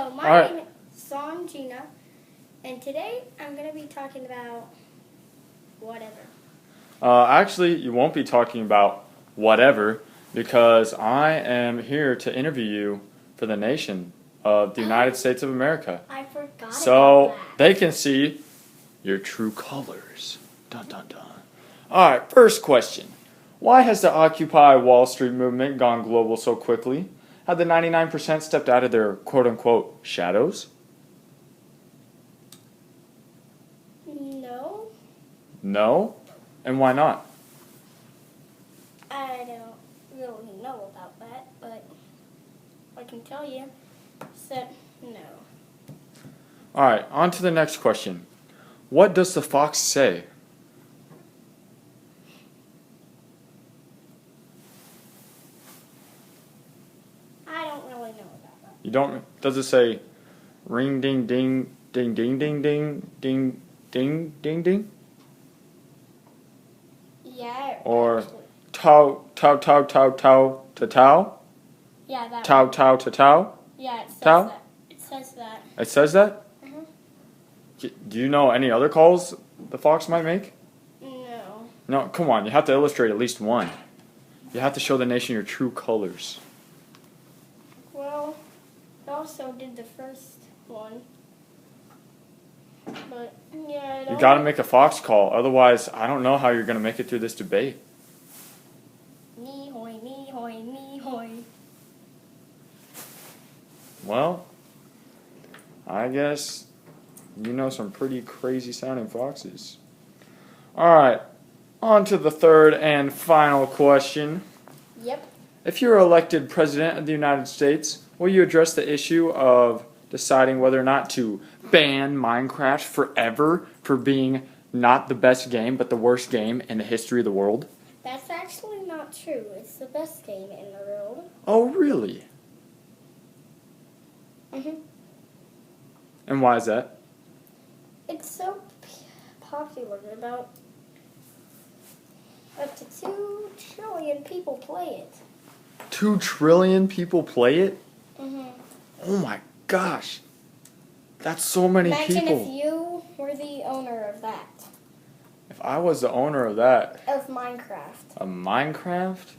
Hello, my name is Sanjina, and today I'm going to be talking about whatever. Actually, you won't be talking about whatever because I am here to interview you for the nation of the United States of America. I forgot So about that. they can see your true colors. Dun dun dun. Alright, first question. Why has the Occupy Wall Street movement gone global so quickly? Have the 99% stepped out of their quote-unquote shadows? No, No? And why not? I don't really know about that, but I can tell you that no. Alright, on to the next question. What does the fox say? I don't really know about that. You don't, does it say ring ding ding ding ding ding ding ding ding ding ding? Yeah, Or actually. tau tau tau tau tau to tau? Yeah, that Tau one. tau to tau? Yeah, it says Tau? that. It says that. It says that? Mhm. Do you know any other calls the fox might make? No. No, come on, you have to illustrate at least one. You have to show the nation your true colors. Well, I also did the first one. But, yeah, I don't You gotta make a fox call, otherwise I don't know how you're gonna make it through this debate. Me hoy, me hoy, me hoy. Well, I guess you know some pretty crazy sounding foxes. Alright, on to the third and final question. Yep. If you're elected President of the United States, will you address the issue of deciding whether or not to ban Minecraft forever for being not the best game, but the worst game in the history of the world? That's actually not true. It's the best game in the world. Oh, really? Mhm. And why is that? It's so popular. About up to 2 trillion people play it. 2 trillion people play it? Mhm. Oh my gosh. That's so many Imagine people. if you were the owner of that, If I was the owner of that, of Minecraft. a Minecraft,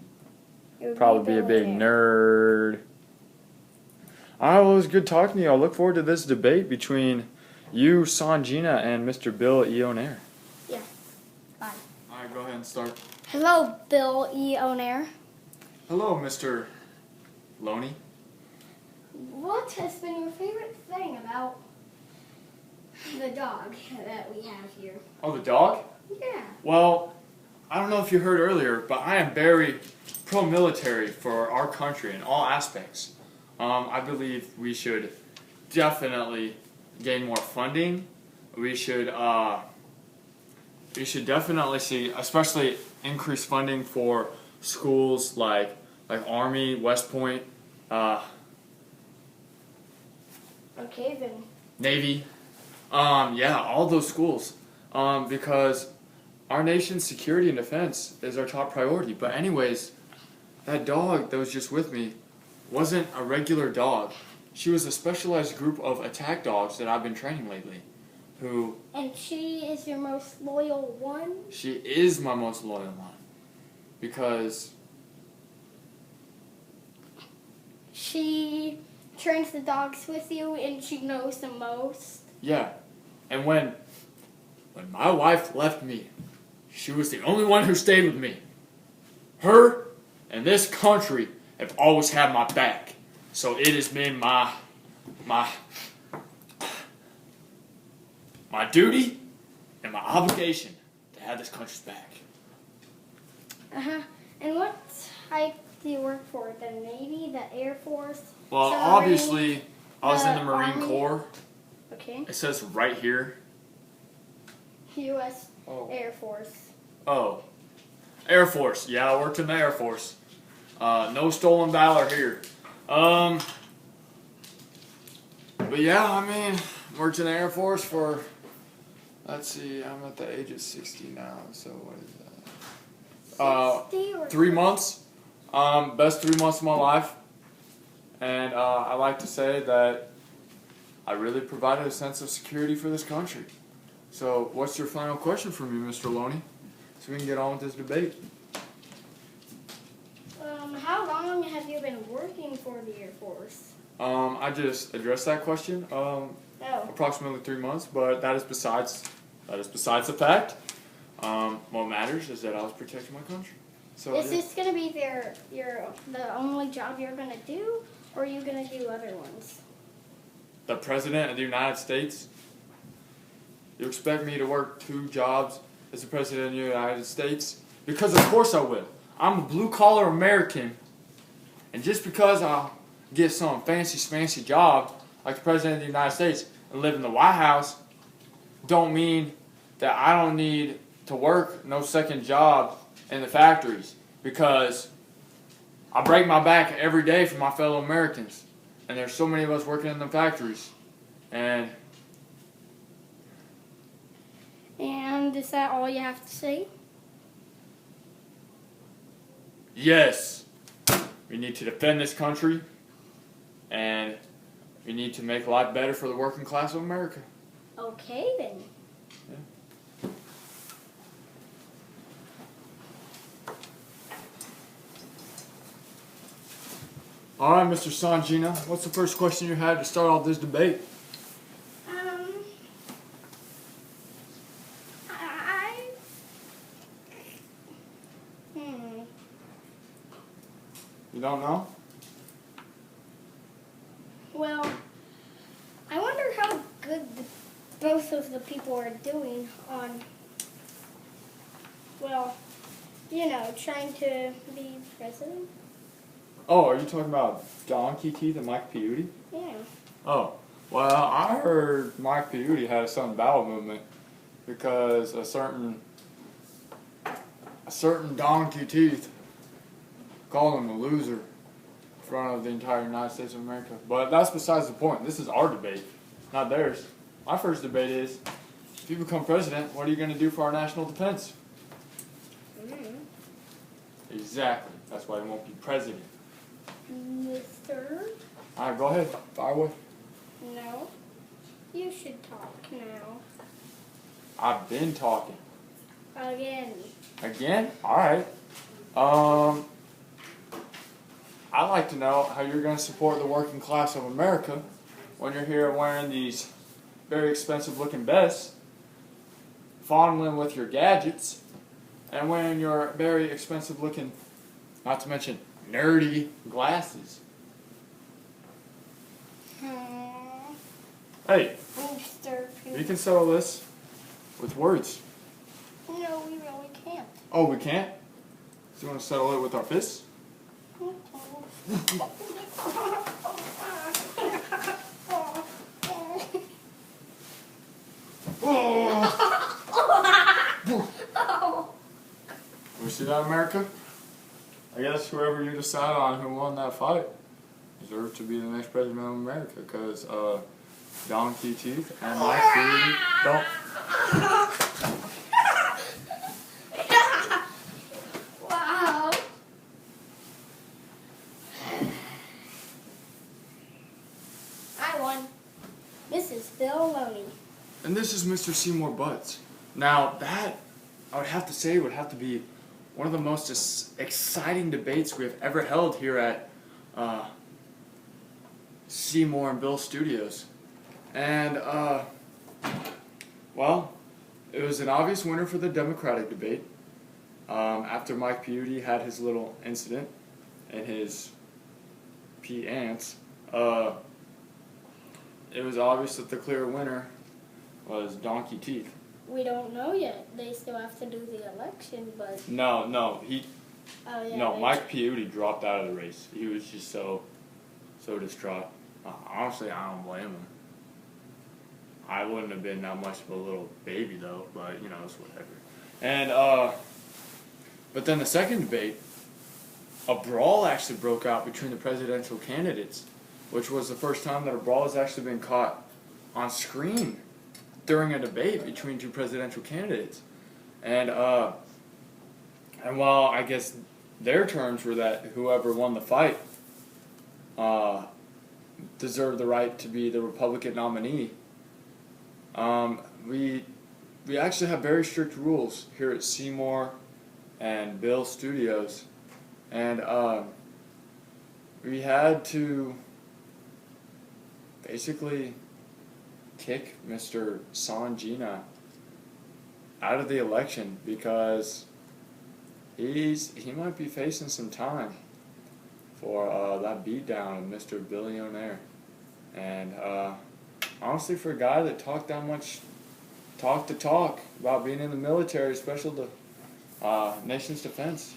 You would probably be a big billionaire. nerd. Alright, well, it was good talking to you. I look forward to this debate between you, Sanjina, and Mr. Bill E. O'Nair. Yeah. Bye. Alright, go ahead and start. Hello, Bill E. O'Nair. Hello, Mr. Loney. What has been your favorite thing about the dog that we have here? Oh, the dog? Yeah. Well, I don't know if you heard earlier, but I am very pro-military for our country in all aspects. I believe we should definitely gain more funding. We should definitely see, especially increased funding for schools like Army, West Point, Okay, then. Navy. Yeah, all those schools. Because our nation's security and defense is our top priority. But anyways, that dog that was just with me wasn't a regular dog. She was a specialized group of attack dogs that I've been training lately. And she is your most loyal one? She is my most loyal one. Because She trains the dogs with you and she knows the most. yeah, and when my wife left me, she was the only one who stayed with me. Her and this country have always had my back, so it has been my duty and my obligation to have this country's back. Uh-huh. And what type do you work for? The Navy, the Air Force? Well, submarine? obviously, I was in the Marine Army? Corps. Okay. It says right here. U.S. Oh. Air Force. Oh, Air Force. Yeah, I worked in the Air Force. No stolen valor here. But yeah, I mean, worked in the Air Force for, let's see, I'm at the age of 60 now, so what is that? 60 or 3 months. Best 3 months of my life. And I like to say that I really provided a sense of security for this country. So, what's your final question for me, Mr. Loney? So we can get on with this debate. How long have you been working for the Air Force? I just addressed that question. Oh. Approximately 3 months, but that is besides the fact. What matters is that I was protecting my country. So Is this gonna be the only job you're gonna do, or are you gonna do other ones? The President of the United States? You expect me to work 2 jobs as the President of the United States? Because of course I will. I'm a blue-collar American, and just because I'll get some fancy job like the President of the United States and live in the White House, don't mean that I don't need to work no second job in the factories, because I break my back every day for my fellow Americans, and there's so many of us working in the factories. And is that all you have to say? yes, we need to defend this country, and we need to make life better for the working class of America. Okay then. All right, Mr. Sangina, what's the first question you had to start off this debate? You don't know? Well, I wonder how good both of the people are doing on, well, trying to be president. Oh, are you talking about Donkey Teeth and Mike Peyote? Yeah. Oh, well, I heard Mike Peyote had a Southern bowel movement because a certain Donkey Teeth called him a loser in front of the entire United States of America. But that's besides the point. This is our debate, not theirs. My first debate is, if you become president, what are you going to do for our national defense? Exactly. That's why he won't be president. Mister? All right, go ahead. Fire away. No. You should talk now. I've been talking. Again. Again? All right. I'd like to know how you're going to support the working class of America when you're here wearing these very expensive looking vests, fondling with your gadgets, and wearing your very expensive looking, not to mention nerdy glasses. Hey, Mister. you can settle this with words. No, we really can't. Oh, we can't? So you want to settle it with our fists? We see that, America? I guess whoever you decide on who won that fight deserves to be the next president of America, because Donkey Teeth and Mike Peyote don't. Wow. I won. This is Bill Loney. And this is Mr. Seymour Butts. Now, that, I would have to say, would have to be one of the most exciting debates we have ever held here at Seymour and Bill Studios. And, well, it was an obvious winner for the Democratic debate. After Mike Peyote had his little incident and his pea ants, it was obvious that the clear winner was Donkey Teeth. We don't know yet. They still have to do the election, but... No, Oh, Mike Peyote dropped out of the race. He was just so distraught. Honestly, I don't blame him. I wouldn't have been that much of a little baby, though, but, it's whatever. And, but then the second debate, a brawl actually broke out between the presidential candidates, which was the first time that a brawl has actually been caught on screen during a debate between two presidential candidates. And while I guess their terms were that whoever won the fight deserve the right to be the Republican nominee. We actually have very strict rules here at Seymour and Bill Studios, and we had to basically kick Mr. Sanjina out of the election because he might be facing some time for that beatdown of Mr. Billionaire. And honestly, for a guy that talked that much talk about being in the military, especially the nation's defense,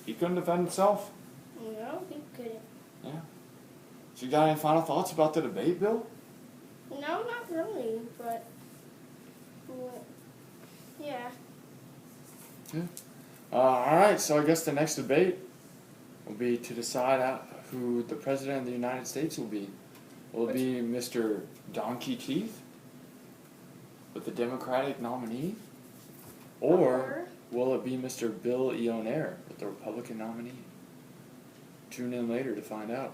he couldn't defend himself. No, he couldn't. Yeah. So you got any final thoughts about the debate, Bill? No, not really, but yeah. Alright, so I guess the next debate will be to decide who the President of the United States will be. Will it be Mr. Donkey Teeth with the Democratic nominee? Or will it be Mr. Bill Ionair with the Republican nominee? Tune in later to find out.